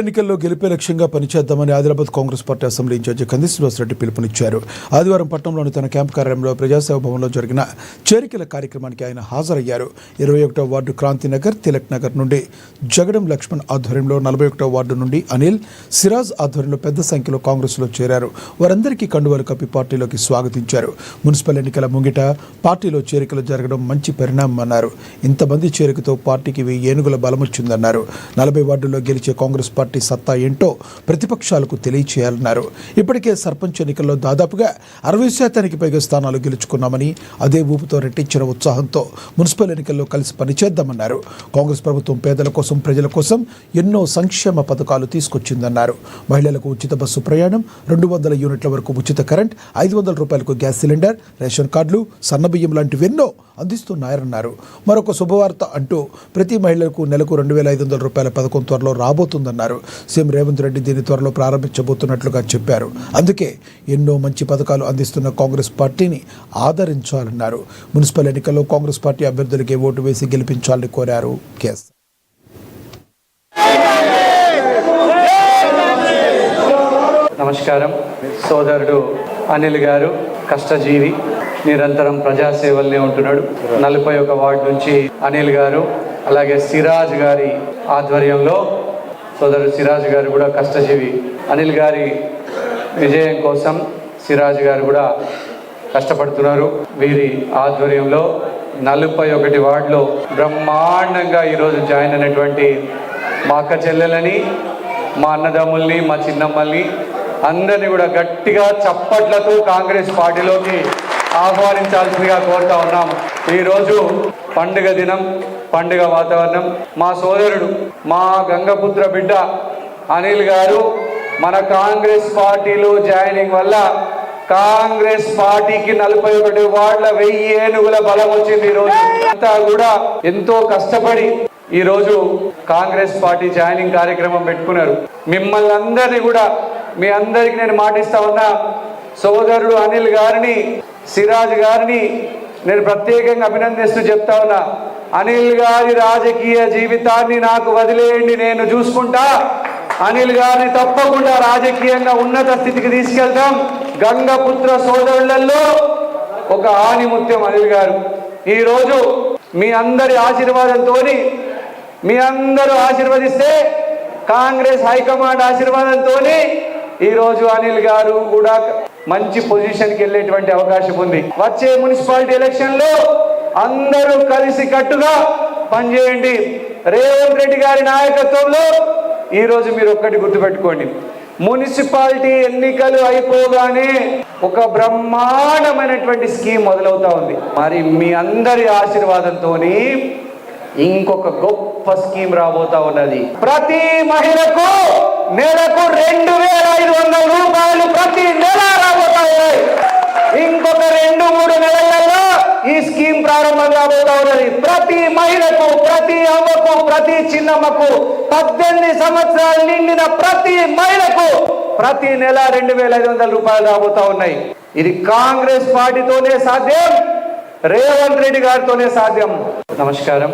ఎన్నికల్లో గెలిపే లక్ష్యంగా పనిచేద్దామని Adilabad Congress party assembly incharge Kandi Srinivas Reddy పిలుపునిచ్చారు. ఆదివారం పట్టణంలోని తన క్యాంప్ కార్యాలయంలో ప్రజాసేవ భవన్లో జరిగిన చేరికల కార్యక్రమానికి ఆయన హాజరయ్యారు. 21వ వార్డు క్రాంతినగర్, తిలక్ నగర్ నుండి జగడం లక్ష్మణ్ ఆధ్వర్యంలో, 41వ వార్డు నుండి అనిల్, సిరాజ్ ఆధ్వర్యంలో పెద్ద సంఖ్యలో కాంగ్రెస్లో చేరారు. వారందరికీ కండువాలు కప్పి పార్టీలోకి స్వాగతించారు. మున్సిపల్ ఎన్నికల ముంగిట పార్టీలో చేరికలు జరగడం మంచి పరిణామం అన్నారు. ఇంతమంది చేరికతో పార్టీకి 1000 ఏనుగుల బలమొచ్చిందన్నారు. 40 వార్డుల్లో గెలిచే కాంగ్రెస్ పార్టీ సత్తా ఏంటో ప్రతిపక్షాలకు తెలియచేయాలన్నారు. ఇప్పటికే సర్పంచ్ ఎన్నికల్లో దాదాపుగా 60% పైగా స్థానాలు గెలుచుకున్నామని, అదే ఊపుతో రెట్టించిన ఉత్సాహంతో మున్సిపల్ ఎన్నికల్లో కలిసి పనిచేద్దామన్నారు. కాంగ్రెస్ ప్రభుత్వం పేదల కోసం, ప్రజల కోసం ఎన్నో సంక్షేమ పథకాలు తీసుకొచ్చిందన్నారు. మహిళలకు ఉచిత బస్సు ప్రయాణం, 200 యూనిట్ల వరకు ఉచిత కరెంట్, 500 రూపాయలకు గ్యాస్ సిలిండర్, రేషన్ కార్డులు, సన్నబియ్యం లాంటివెన్నో అందిస్తున్నారన్నారు. మరొక శుభవార్త అంటూ ప్రతి మహిళలకు నెలకు 2500 రూపాయల పథకం త్వరలో రాబోతుందన్నారు. సీఎం రేవంత్ రెడ్డి దీన్ని త్వరలో ప్రారంభించబోతున్నట్లుగా చెప్పారు. అందుకే ఎన్నో మంచి పథకాలు అందిస్తున్న కాంగ్రెస్ పార్టీని ఆదరించాలన్నారు. మున్సిపల్ ఎన్నికల్లో కాంగ్రెస్ పార్టీ అభ్యర్థులకే ఓటు వేసి గెలిపించాలని కోరారు. కేస్ నమస్కారం. సోదరుడు అనిల్ గారు కష్టజీవి, నిరంతరం ప్రజాసేవల్నే ఉంటున్నాడు. 41 వార్డు నుంచి అనిల్ గారు, అలాగే సిరాజ్ గారి ఆధ్వర్యంలో సోదరుడు సిరాజ్ గారు కూడా కష్టజీవి. అనిల్ గారి విజయం కోసం సిరాజ్ గారు కూడా కష్టపడుతున్నారు. వీరి ఆధ్వర్యంలో 41 వార్డులో బ్రహ్మాండంగా ఈరోజు జాయిన్ అయినటువంటి మా అక్క చెల్లెలని, మా అన్నదమ్ముల్ని, మా చిన్నమ్మల్ని అందరినీ కూడా గట్టిగా చప్పట్లతో కాంగ్రెస్ పార్టీలోకి ఆహ్వానించాల్సిందిగా కోరుతా ఉన్నాం. ఈరోజు పండుగ దినం, పండుగ వాతావరణం. మా సోదరుడు, మా గంగపుత్ర బిడ్డ అనిల్ గారు మన కాంగ్రెస్ పార్టీలో జాయినింగ్ వల్ల కాంగ్రెస్ పార్టీకి 41 వార్డుల 1000 ఏనుగుల బలం వచ్చింది. ఈరోజు అంతా కూడా ఎంతో కష్టపడి ఈరోజు కాంగ్రెస్ పార్టీ జాయినింగ్ కార్యక్రమం పెట్టుకున్నారు. మిమ్మల్ని అందరినీ కూడా, మీ అందరికి నేను మాటిస్తా ఉన్నా, సోదరుడు అనిల్ గారిని, సిరాజ్ గారిని నేను ప్రత్యేకంగా అభినందిస్తూ చెప్తా ఉన్నా. అనిల్ గారి రాజకీయ జీవితాన్ని నాకు వదిలేయండి, నేను చూసుకుంటా. అనిల్ గారిని తప్పకుండా రాజకీయంగా ఉన్నత స్థితికి తీసుకెళ్తాం. గంగపుత్ర సోదరులలో ఒక ఆణిముత్యం అనిల్ గారు. ఈరోజు మీ అందరి ఆశీర్వాదంతో, మీ అందరూ ఆశీర్వదిస్తే, కాంగ్రెస్ హైకమాండ్ ఆశీర్వాదంతో ఈరోజు అనిల్ గారు కూడా మంచి పొజిషన్కి వెళ్ళేటువంటి అవకాశం ఉంది. వచ్చే మున్సిపాలిటీ ఎలక్షన్లో అందరూ కలిసి కట్టుగా పనిచేయండి. రేవంత్ రెడ్డి గారి నాయకత్వంలో ఈరోజు మీరు ఒక్కటి గుర్తుపెట్టుకోండి, మున్సిపాలిటీ ఎన్నికలు అయిపోగానే ఒక బ్రహ్మాండమైనటువంటి స్కీమ్ మొదలవుతా ఉంది. మరి మీ అందరి ఆశీర్వాదంతో ఇంకొక గొప్ప స్కీమ్ రాబోతా ఉన్నది. ప్రతి మహిళకు నెలకు 2500 రూపాయలు ప్రతి నెల రాబోతా ఉన్నాయి. ఇంకొక 2-3 నెలలలో ఈ స్కీమ్ ప్రారంభం కాబోతా ఉన్నది. ప్రతి మహిళకు, ప్రతి అమ్మకు, ప్రతి చిన్నమ్మకు, 18 సంవత్సరాలు నిండిన ప్రతి మహిళకు ప్రతి నెల 2500 రూపాయలు రాబోతా ఉన్నాయి. ఇది కాంగ్రెస్ పార్టీతోనే సాధ్యం, రేవంత్ రెడ్డి గారితోనే సాధ్యం. నమస్కారం.